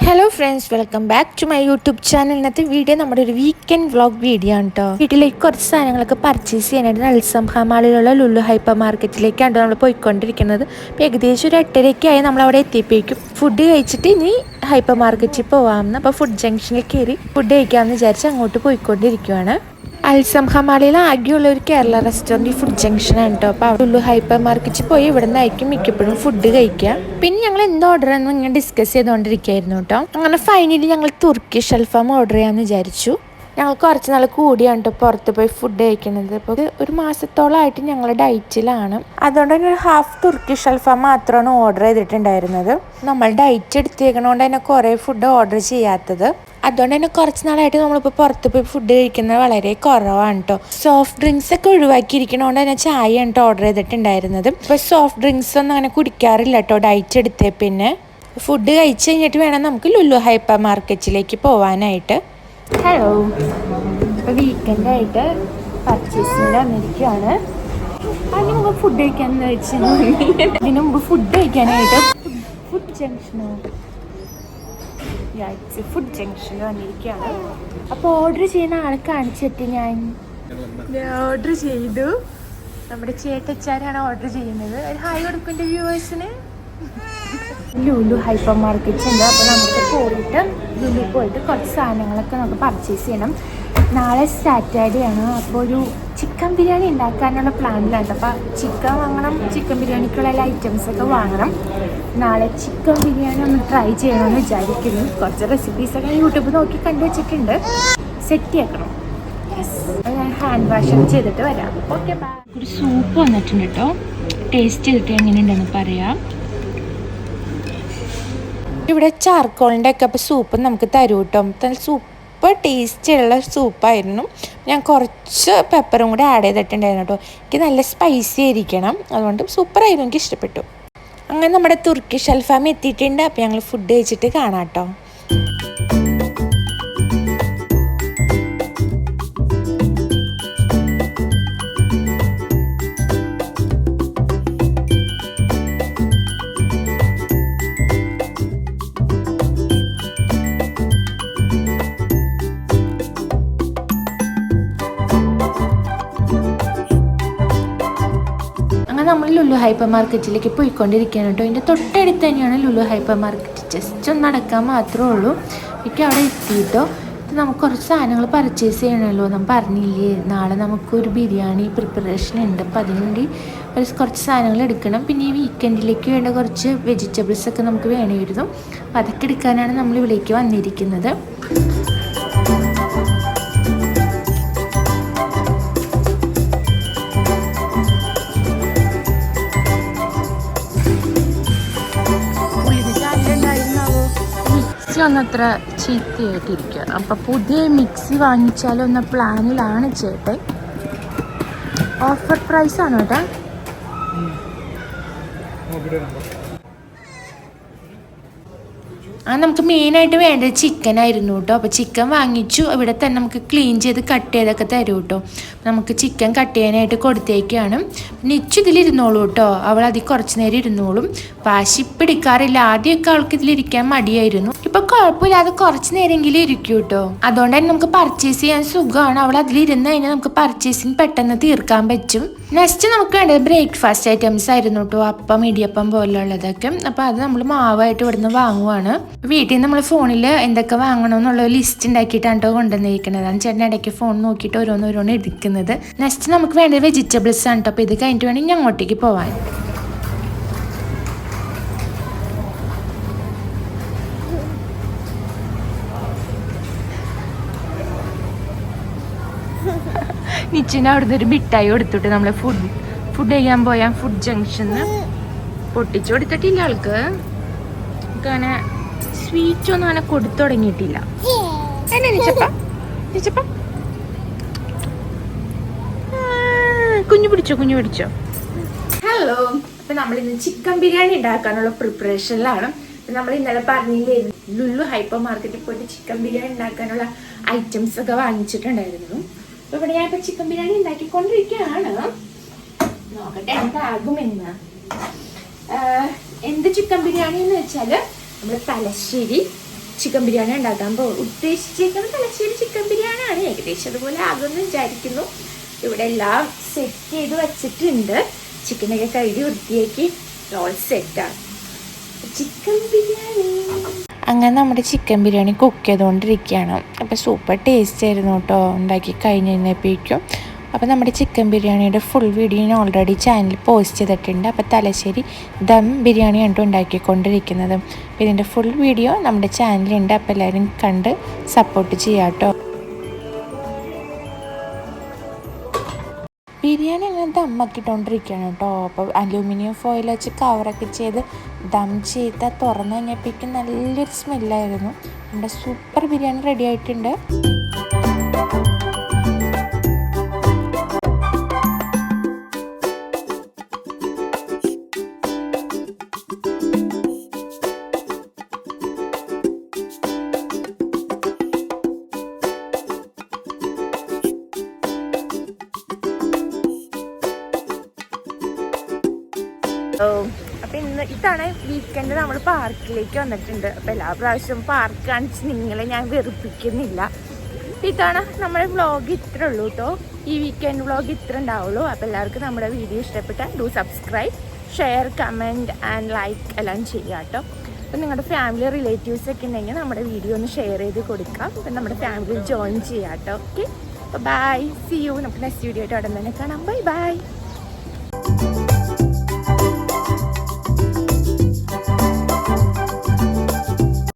Hello friends, welcome back to my YouTube channel. ഇന്നത്തെ video നമ്മുടെ ഒരു വീക്കെൻഡ് വ്ളോഗ് വീഡിയോ ആണ് കേട്ടോ. വീട്ടിലേക്ക് കുറച്ച് സാധനങ്ങളൊക്കെ പർച്ചേസ് ചെയ്യാനായിട്ട് അൽസംഹ മാളിലുള്ള ലുലു ഹൈപ്പർ മാർക്കറ്റിലേക്കാണ് നമ്മൾ പോയിക്കൊണ്ടിരിക്കുന്നത്. ഏകദേശം ഒരു 8:30 നമ്മൾ അവിടെ എത്തിയപ്പോഴേക്കും ഫുഡ് കഴിച്ചിട്ട് ഇനി ഹൈപ്പർ മാർക്കറ്റിൽ പോകാമെന്ന്. അപ്പോൾ ഫുഡ് ജംഗ്ഷനിൽ കയറി ഫുഡ് കഴിക്കാമെന്ന് വിചാരിച്ച് അങ്ങോട്ട് പോയിക്കൊണ്ടിരിക്കുകയാണ്. അൽസംഹ മാളിൽ ആകെയുള്ള ഒരു കേരള റെസ്റ്റോറൻറ്റ് ഫുഡ് ജംഗ്ഷനാണ് കേട്ടോ. അപ്പോൾ അവിടെ ലുലു ഹൈപ്പർ മാർക്കറ്റിൽ പോയി ഇവിടെ നിന്നായിരിക്കും മിക്കപ്പോഴും ഫുഡ് കഴിക്കുക. പിന്നെ ഞങ്ങൾ എന്ത് ഓർഡർ ആണെന്ന് ഇങ്ങനെ ഡിസ്കസ് ചെയ്തുകൊണ്ടിരിക്കുകയായിരുന്നു കേട്ടോ. അങ്ങനെ ഫൈനലി ഞങ്ങൾ തുർക്കിഷ് അൽഫാം ഓർഡർ ചെയ്യാമെന്ന് വിചാരിച്ചു. ഞങ്ങൾ കുറച്ച് നാൾ കൂടിയാണ് കേട്ടോ പുറത്ത് പോയി ഫുഡ് കഴിക്കുന്നത്. അപ്പോൾ ഒരു മാസത്തോളമായിട്ട് ഞങ്ങൾ ഡയറ്റിലാണ്. അതുകൊണ്ട് തന്നെ ഒരു ഹാഫ് തുർക്കിഷ് അൽഫാം മാത്രമാണ് ഓർഡർ ചെയ്തിട്ടുണ്ടായിരുന്നത്. നമ്മൾ ഡയറ്റ് എടുത്തേക്കണോണ്ട് തന്നെ കുറേ ഫുഡ് ഓർഡർ ചെയ്യാത്തത്. അതുകൊണ്ട് തന്നെ കുറച്ച് നാളായിട്ട് നമ്മളിപ്പോൾ പുറത്ത് പോയി ഫുഡ് കഴിക്കുന്നത് വളരെ കുറവാണ് കേട്ടോ. സോഫ്റ്റ് ഡ്രിങ്ക്സ് ഒക്കെ ഒഴിവാക്കിയിരിക്കണോണ്ട് തന്നെ ചായയാണ് കേട്ടോ ഓർഡർ ചെയ്തിട്ടുണ്ടായിരുന്നത്. ഇപ്പോൾ സോഫ്റ്റ് ഡ്രിങ്ക്സ് ഒന്നും അങ്ങനെ കുടിക്കാറില്ല കേട്ടോ ഡയറ്റ് എടുത്തേ. പിന്നെ ഫുഡ് കഴിച്ച് കഴിഞ്ഞിട്ട് വേണം നമുക്ക് ലുലു ഹൈപ്പർ മാർക്കറ്റിലേക്ക് പോകാനായിട്ട്. ഹലോ, ഇപ്പോൾ വീക്കെൻഡായിട്ട് പർച്ചേസിന് വന്നിരിക്കുകയാണ്. അതിന് മുമ്പ് ഫുഡ് കഴിക്കാമെന്ന് വെച്ചാൽ ഇതിന് മുമ്പ് ഫുഡ് കഴിക്കാനായിട്ട് ഫുഡ് ജംഗ്ഷനോ ഫുഡ് ജംഗ്ഷനിൽ വന്നിരിക്കുകയാണ്. അപ്പോൾ ഓർഡർ ചെയ്യുന്ന ആളെ കാണിച്ചിട്ട് ഞാൻ ഓർഡർ ചെയ്തു. നമ്മുടെ ചേട്ടച്ചാരാണ് ഓർഡർ ചെയ്യുന്നത്. ഒരു ഹായ് കൊടുക്കും എൻ്റെ വ്യൂവേഴ്സിന്. ലുലു ഹൈപ്പർ മാർക്കറ്റ് ഉണ്ട്. അപ്പോൾ നമുക്ക് പോയിട്ട് ലുലു പോയിട്ട് കുറച്ച് സാധനങ്ങളൊക്കെ നമുക്ക് പർച്ചേസ് ചെയ്യണം. നാളെ സാറ്റർഡേ ആണ്. അപ്പോൾ ഒരു ചിക്കൻ ബിരിയാണി ഉണ്ടാക്കാനുള്ള പ്ലാനിലാണ്. അപ്പോൾ ചിക്കൻ വാങ്ങണം, ചിക്കൻ ബിരിയാണിക്കുള്ള എല്ലാ ഐറ്റംസൊക്കെ വാങ്ങണം. നാളെ ചിക്കൻ ബിരിയാണി ഒന്ന് ട്രൈ ചെയ്യണമെന്ന് വിചാരിക്കുന്നു. കുറച്ച് റെസിപ്പീസൊക്കെ യൂട്യൂബ് നോക്കി കണ്ടു വെച്ചിട്ടുണ്ട്. സെറ്റ് ചെയ്യണം. ഞാൻ ഹാൻഡ് വാഷ് ചെയ്തിട്ട് വരാം. Okay, by. ഒരു സൂപ്പ് വന്നിട്ടുണ്ട് കേട്ടോ. ടേസ്റ്റ് ചെയ്തിട്ട് എങ്ങനെയുണ്ടെന്ന് പറയാം. ഇവിടെ ചാർക്കോളിൻ്റെ ഒക്കെ അപ്പോൾ സൂപ്പ് നമുക്ക് തരൂ കേട്ടോ. സൂപ്പ് ടേസ്റ്റുള്ള സൂപ്പായിരുന്നു. ഞാൻ കുറച്ച് പെപ്പറും കൂടെ ആഡ് ചെയ്തിട്ടുണ്ടായിരുന്നു കേട്ടോ. എനിക്ക് നല്ല സ്പൈസി ആയിരിക്കണം, അതുകൊണ്ട് സൂപ്പറായിരുന്നു, എനിക്ക് ഇഷ്ടപ്പെട്ടു. അങ്ങനെ നമ്മുടെ തുർക്കിഷ് അൽഫാം എത്തിയിട്ടുണ്ട്. അപ്പോൾ ഞങ്ങൾ ഫുഡ് കഴിച്ചിട്ട് കാണാം കേട്ടോ. നമ്മൾ ലുലു ഹൈപ്പർ മാർക്കറ്റിലേക്ക് പോയിക്കൊണ്ടിരിക്കുകയാണ് കേട്ടോ. ഇതിൻ്റെ തൊട്ടടുത്ത് തന്നെയാണ് ലുലു ഹൈപ്പർ മാർക്കറ്റ്. ജസ്റ്റ് ഒന്ന് നടക്കാൻ മാത്രമേ ഉള്ളൂ. എനിക്ക് അവിടെ എത്തിയിട്ടോ. നമുക്ക് കുറച്ച് സാധനങ്ങൾ പർച്ചേസ് ചെയ്യണമല്ലോ. നമ്മൾ പറഞ്ഞില്ലേ നാളെ നമുക്കൊരു ബിരിയാണി പ്രിപ്പറേഷൻ ഉണ്ട്. അപ്പോൾ അതിനുവേണ്ടി കുറച്ച് സാധനങ്ങൾ എടുക്കണം. പിന്നെ ഈ വീക്കെൻഡിലേക്ക് വേണ്ട കുറച്ച് വെജിറ്റബിൾസൊക്കെ നമുക്ക് വേണമായിരുന്നു. അപ്പോൾ അതൊക്കെ എടുക്കാനാണ് നമ്മൾ ഇവിടേക്ക് വന്നിരിക്കുന്നത്. ഒന്നത്ര ചീത്തയായിട്ടിരിക്കുക. അപ്പം പുതിയ മിക്സി വാങ്ങിച്ചാലൊന്ന പ്ലാനിലാണ് ചേട്ടൻ. ഓഫർ പ്രൈസാണോ ഏട്ടാ? നമുക്ക് മെയിനായിട്ട് വേണ്ടത് ചിക്കൻ ആയിരുന്നു കേട്ടോ. അപ്പോൾ ചിക്കൻ വാങ്ങിച്ചു. ഇവിടെ തന്നെ നമുക്ക് ക്ലീൻ ചെയ്ത് കട്ട് ചെയ്തൊക്കെ തരും കേട്ടോ. നമുക്ക് ചിക്കൻ കട്ട് ചെയ്യാനായിട്ട് കൊടുത്തേക്കാണ്. നിച്ചു ഇതിലിരുന്നോളൂ കേട്ടോ. അവൾ അതിൽ കുറച്ച് നേരം ഇരുന്നോളും. വാശിപ്പിടിക്കാറില്ല. ആദ്യമൊക്കെ അവൾക്ക് ഇതിലിരിക്കാൻ മടിയായിരുന്നു. ഇപ്പൊ കുഴപ്പമില്ലാതെ കുറച്ച് നേരമെങ്കിലും ഇരിക്കും കേട്ടോ. അതുകൊണ്ട് തന്നെ നമുക്ക് പർച്ചേസ് ചെയ്യാൻ സുഖമാണ്. അവൾ അതിലിരുന്ന് കഴിഞ്ഞാൽ നമുക്ക് പർച്ചേസിങ് പെട്ടെന്ന് തീർക്കാൻ പറ്റും. നെക്സ്റ്റ് നമുക്ക് വേണ്ടത് ബ്രേക്ക്ഫാസ്റ്റ് ഐറ്റംസ് ആയിരുന്നു കേട്ടോ. അപ്പം ഇടിയപ്പം പോലുള്ളതൊക്കെ. അപ്പോൾ അത് നമ്മൾ മാവായിട്ട് ഇവിടുന്ന് വാങ്ങുവാണ്. വീട്ടിൽ നിന്ന് നമ്മൾ ഫോണിൽ എന്തൊക്കെ വാങ്ങണമെന്നുള്ള ലിസ്റ്റ് ഉണ്ടാക്കിയിട്ടാണ് കേട്ടോ കൊണ്ടുവന്നിരിക്കുന്നത്. അതാണ് ചേട്ടൻ ഇടയ്ക്ക് ഫോൺ നോക്കിയിട്ട് ഓരോന്നോരോന്ന് എടുക്കുന്നത്. നെക്സ്റ്റ് നമുക്ക് വേണ്ടത് വെജിറ്റബിൾസ് ആണ് കേട്ടോ. അപ്പോൾ ഇത് കഴിഞ്ഞിട്ട് വേണമെങ്കിൽ അങ്ങോട്ടേക്ക് പോവാൻ. നിച്ചിന് അവിടുന്ന് ഒരു മിഠായി കൊടുത്തിട്ട് നമ്മൾ ഫുഡ് ചെയ്യാൻ പോയാൽ ഫുഡ് ജംഗ്ഷന് പൊട്ടിച്ചു കൊടുത്തിട്ടില്ല. ആൾക്ക് അങ്ങനെ സ്വീറ്റ് ഒന്നും അങ്ങനെ കൊടുത്തു തുടങ്ങിയിട്ടില്ല. കുഞ്ഞു പിടിച്ചോ. ഹലോ, അപ്പൊ നമ്മളിന്ന് ചിക്കൻ ബിരിയാണി ഉണ്ടാക്കാനുള്ള പ്രിപ്പറേഷനിലാണ്. നമ്മൾ ഇന്നലെ പറഞ്ഞില്ലേ ലുലു ഹൈപ്പർ മാർക്കറ്റിൽ പോയിട്ട് ചിക്കൻ ബിരിയാണി ഉണ്ടാക്കാനുള്ള ഐറ്റംസ് ഒക്കെ വാങ്ങിച്ചിട്ടുണ്ടായിരുന്നു. അപ്പോൾ ഇവിടെ ഞാൻ ഇപ്പോൾ ചിക്കൻ ബിരിയാണി ഉണ്ടാക്കിക്കൊണ്ടിരിക്കുകയാണ്. നോക്കട്ടെ എന്താകുമെന്ന്. എന്ത് ചിക്കൻ ബിരിയാണി എന്ന് വെച്ചാൽ നമ്മൾ തലശ്ശേരി ചിക്കൻ ബിരിയാണി ഉണ്ടാക്കാൻ ഉദ്ദേശിച്ചേക്കുന്നത് തലശ്ശേരി ചിക്കൻ ബിരിയാണിയാണ്. ഏകദേശം അതുപോലെ ആകുമെന്ന് വിചാരിക്കുന്നു. ഇവിടെ എല്ലാം സെറ്റ് ചെയ്ത് വെച്ചിട്ടുണ്ട്. ചിക്കനൊക്കെ കഴുകി വൃത്തിയാക്കി ഓൾ സെറ്റാണ്. ചിക്കൻ ബിരിയാണി അങ്ങനെ നമ്മുടെ ചിക്കൻ ബിരിയാണി കുക്ക് ചെയ്തുകൊണ്ടിരിക്കുകയാണ്. അപ്പോൾ സൂപ്പർ ടേസ്റ്റ് ആയിരുന്നു കേട്ടോ ഉണ്ടാക്കി കഴിഞ്ഞ് കഴിഞ്ഞപ്പോഴേക്കും. അപ്പോൾ നമ്മുടെ ചിക്കൻ ബിരിയാണിയുടെ ഫുൾ വീഡിയോ ഞാൻ ഓൾറെഡി ചാനലിൽ പോസ്റ്റ് ചെയ്തിട്ടുണ്ട്. അപ്പോൾ തലശ്ശേരി ദം ബിരിയാണിയാണ് കേട്ടോ ഉണ്ടാക്കിക്കൊണ്ടിരിക്കുന്നത്. അപ്പോൾ ഇതിൻ്റെ ഫുൾ വീഡിയോ നമ്മുടെ ചാനലുണ്ട്. അപ്പോൾ എല്ലാവരും കണ്ട് സപ്പോർട്ട് ചെയ്യാം കേട്ടോ. ബിരിയാണി അങ്ങനെ ദമ്മാക്കിയിട്ടുകൊണ്ടിരിക്കുകയാണ് കേട്ടോ. അപ്പോൾ അലൂമിനിയം ഫോയിൽ വെച്ച് കവറൊക്കെ ചെയ്ത് ദം ചെയ്താൽ തുറന്നു കഴിഞ്ഞപ്പോഴേക്കും നല്ലൊരു സ്മെല്ലായിരുന്നു. നമ്മുടെ സൂപ്പർ ബിരിയാണി റെഡി ആയിട്ടുണ്ട്. അപ്പം ഇതാണ് വീക്കെൻഡ് നമ്മൾ പാർക്കിലേക്ക് വന്നിട്ടുണ്ട്. അപ്പോൾ എല്ലാ പ്രാവശ്യവും പാർക്ക് കാണിച്ച് നിങ്ങളെ ഞാൻ വെറുപ്പിക്കുന്നില്ല. ഇതാണ് നമ്മുടെ വ്ളോഗ് ഇത്ര ഉള്ളൂ കേട്ടോ. ഈ വീക്കെൻഡ് വ്ളോഗ് ഇത്ര ഉണ്ടാവുള്ളൂ. അപ്പോൾ എല്ലാവർക്കും നമ്മുടെ വീഡിയോ ഇഷ്ടപ്പെട്ടാൽ do subscribe, share, comment and like എല്ലാം ചെയ്യാം കേട്ടോ. അപ്പം നിങ്ങളുടെ ഫാമിലി റിലേറ്റീവ്സ് ഒക്കെ ഉണ്ടെങ്കിൽ നമ്മുടെ വീഡിയോ ഒന്ന് ഷെയർ ചെയ്ത് കൊടുക്കാം. അപ്പം നമ്മുടെ ഫാമിലിയിൽ ജോയിൻ ചെയ്യാം കേട്ടോ. Okay, bye, see you. നമുക്ക് നെക്സ്റ്റ് വീഡിയോ ആയിട്ട് ഉടൻ തന്നെ കാണാം. Bye by.